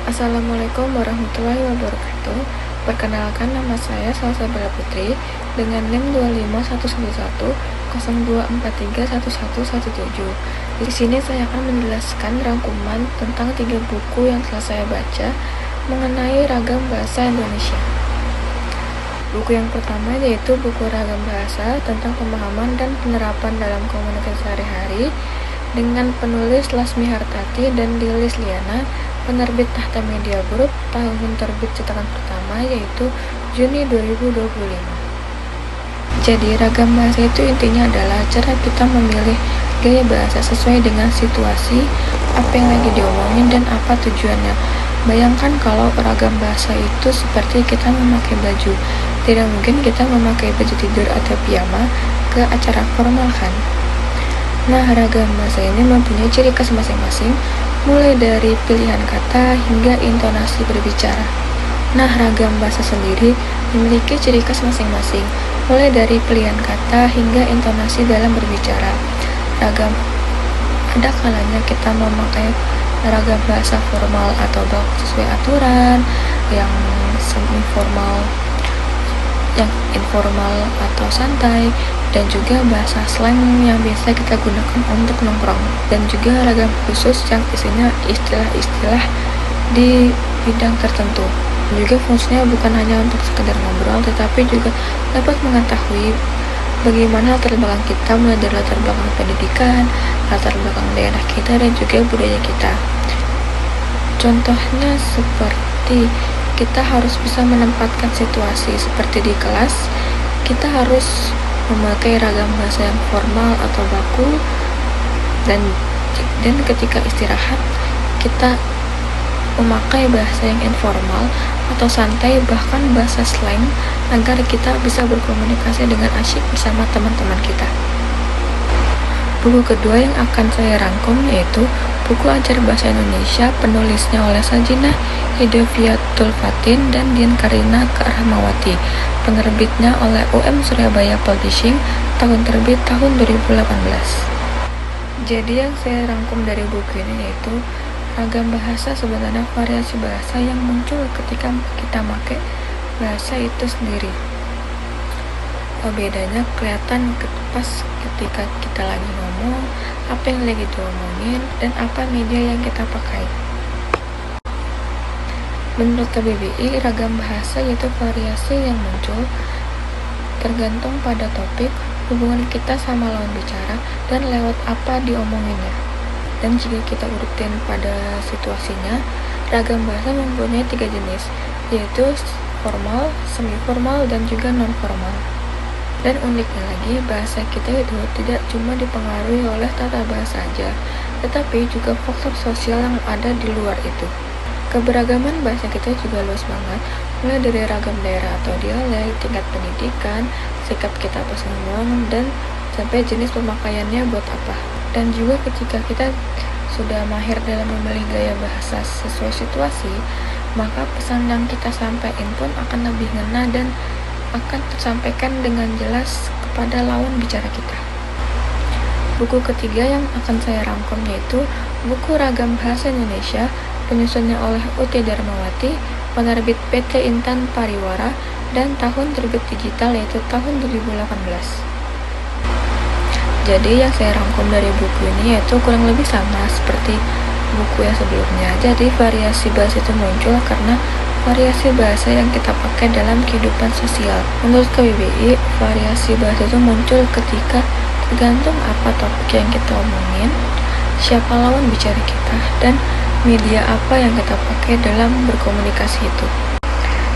Assalamualaikum warahmatullahi wabarakatuh. Perkenalkan, nama saya Salsabila Putri dengan NIM 2511102431117. Di sini saya akan menjelaskan rangkuman tentang 3 buku yang telah saya baca mengenai ragam bahasa Indonesia. Buku yang pertama yaitu buku Ragam Bahasa tentang pemahaman dan penerapan dalam komunikasi sehari-hari dengan penulis Lasmi Hartati dan Lilis Liana, penerbit Tahta Media Group, tahun terbit cetakan pertama yaitu Juni 2025. Jadi ragam bahasa itu intinya adalah cara kita memilih gaya bahasa sesuai dengan situasi, apa yang lagi diomongin dan apa tujuannya. Bayangkan kalau ragam bahasa itu seperti kita memakai baju. Tidak mungkin kita memakai baju tidur atau piyama ke acara formal kan? Nah, ragam bahasa ini mempunyai ciri khas masing-masing, mulai dari pilihan kata hingga intonasi berbicara. Nah, ragam bahasa sendiri memiliki ciri khas masing-masing, mulai dari pilihan kata hingga intonasi dalam berbicara. Ada kalanya kita memakai ragam bahasa formal atau sesuai aturan, yang semi formal, yang informal atau santai, dan juga bahasa slang yang biasa kita gunakan untuk nongkrong, dan juga ragam khusus yang isinya istilah-istilah di bidang tertentu. Juga fungsinya bukan hanya untuk sekedar ngobrol, tetapi juga dapat mengetahui bagaimana latar belakang kita, mulai dari latar belakang pendidikan, latar belakang daerah kita, dan juga budaya kita. Contohnya seperti kita harus bisa menempatkan situasi seperti di kelas, kita harus memakai ragam bahasa yang formal atau baku, dan ketika istirahat kita memakai bahasa yang informal atau santai, bahkan bahasa slang, agar kita bisa berkomunikasi dengan asyik bersama teman-teman kita. Buku kedua yang akan saya rangkum yaitu buku Ajar Bahasa Indonesia, penulisnya oleh Sajinah Hidoviatul Fatin dan Dian Karina Rahmawati, penerbitnya oleh UM Surabaya Publishing, tahun terbit tahun 2018. Jadi yang saya rangkum dari buku ini yaitu ragam bahasa sebenarnya variasi bahasa yang muncul ketika kita pakai bahasa itu sendiri. Bedanya kelihatan pas ketika kita lagi ngomong, apa yang lagi diomongin, dan apa media yang kita pakai. Menurut KBBI, ragam bahasa yaitu variasi yang muncul tergantung pada topik, hubungan kita sama lawan bicara, dan lewat apa diomonginnya. Dan jika kita urutin pada situasinya, ragam bahasa mempunyai 3 jenis, yaitu formal, semi-formal, dan juga non-formal. Dan uniknya lagi, bahasa kita itu tidak cuma dipengaruhi oleh tata bahasa saja, tetapi juga faktor sosial yang ada di luar itu. Keberagaman bahasa kita juga luas banget, mulai dari ragam daerah atau dialek, tingkat pendidikan, sikap kita pas ngomong, dan sampai jenis pemakaiannya buat apa. Dan juga ketika kita sudah mahir dalam memilih gaya bahasa sesuai situasi, maka pesan yang kita sampaikan pun akan lebih ngena dan akan tersampaikan dengan jelas kepada lawan bicara kita. Buku ketiga yang akan saya rangkum yaitu buku Ragam Bahasa Indonesia, penyusunnya oleh Uti Darmawati, penerbit PT Intan Pariwara, dan tahun terbit digital yaitu tahun 2018. Jadi yang saya rangkum dari buku ini yaitu kurang lebih sama seperti buku yang sebelumnya. Jadi variasi bahasa itu muncul karena variasi bahasa yang kita pakai dalam kehidupan sosial. Menurut KBBI, variasi bahasa itu muncul ketika tergantung apa topik yang kita omongin, siapa lawan bicara kita, dan media apa yang kita pakai dalam berkomunikasi itu.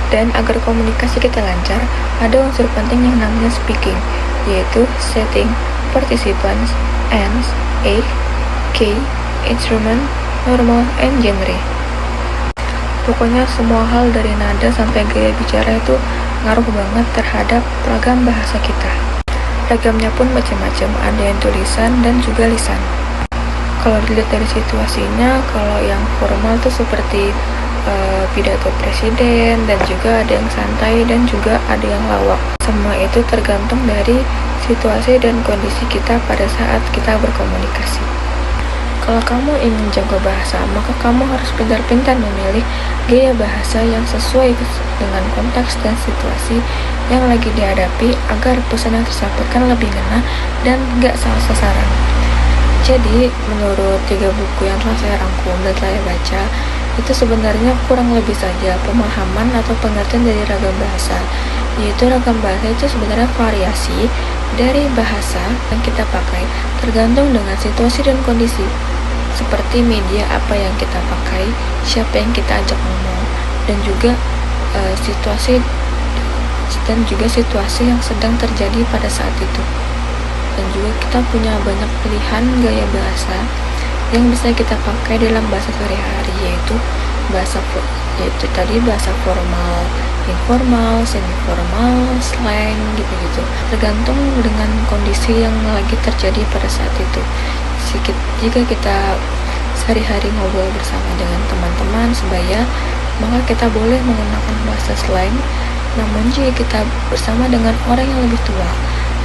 Dan agar komunikasi kita lancar, ada unsur penting yang namanya speaking, yaitu setting, participants, ends, key, instrument, normal, and genre. Pokoknya semua hal dari nada sampai gaya bicara itu ngaruh banget terhadap ragam bahasa kita. Ragamnya pun macam-macam, ada yang tulisan dan juga lisan. Kalau dilihat dari situasinya, kalau yang formal tuh seperti pidato presiden, dan juga ada yang santai dan juga ada yang lawak. Semua itu tergantung dari situasi dan kondisi kita pada saat kita berkomunikasi. Kalau kamu ingin jago bahasa, maka kamu harus pintar-pintar memilih gaya bahasa yang sesuai dengan konteks dan situasi yang lagi dihadapi agar pesan yang tersampaikan lebih ngena dan gak salah sasaran. Jadi, menurut 3 buku yang telah saya rangkum dan saya baca, itu sebenarnya kurang lebih saja pemahaman atau pengertian dari ragam bahasa, yaitu ragam bahasa itu sebenarnya variasi dari bahasa yang kita pakai tergantung dengan situasi dan kondisi, seperti media apa yang kita pakai, siapa yang kita ajak ngomong, dan juga situasi yang sedang terjadi pada saat itu. Dan juga kita punya banyak pilihan gaya bahasa yang bisa kita pakai dalam bahasa sehari-hari, yaitu bahasa formal, informal, semi formal, slang gitu-gitu, tergantung dengan kondisi yang lagi terjadi pada saat itu. Jika kita sehari-hari ngobrol bersama dengan teman-teman sebaya, maka kita boleh menggunakan bahasa slang. Namun jika kita bersama dengan orang yang lebih tua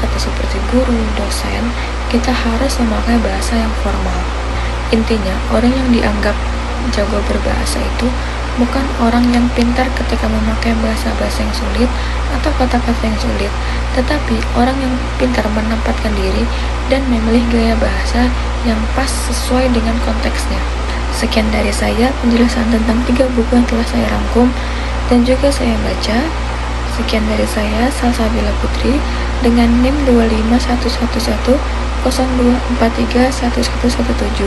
atau seperti guru, dosen, kita harus memakai bahasa yang formal. Intinya, orang yang dianggap jago berbahasa itu bukan orang yang pintar ketika memakai bahasa-bahasa yang sulit atau kata-kata yang sulit, tetapi orang yang pintar menempatkan diri dan memilih gaya bahasa yang pas sesuai dengan konteksnya. Sekian dari saya penjelasan tentang 3 buku yang telah saya rangkum dan juga saya baca. Sekian dari saya, Salsabila Putri, dengan NIM 2511102431117.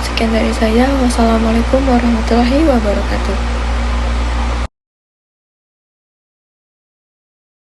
Sekian dari saya, wassalamualaikum warahmatullahi wabarakatuh.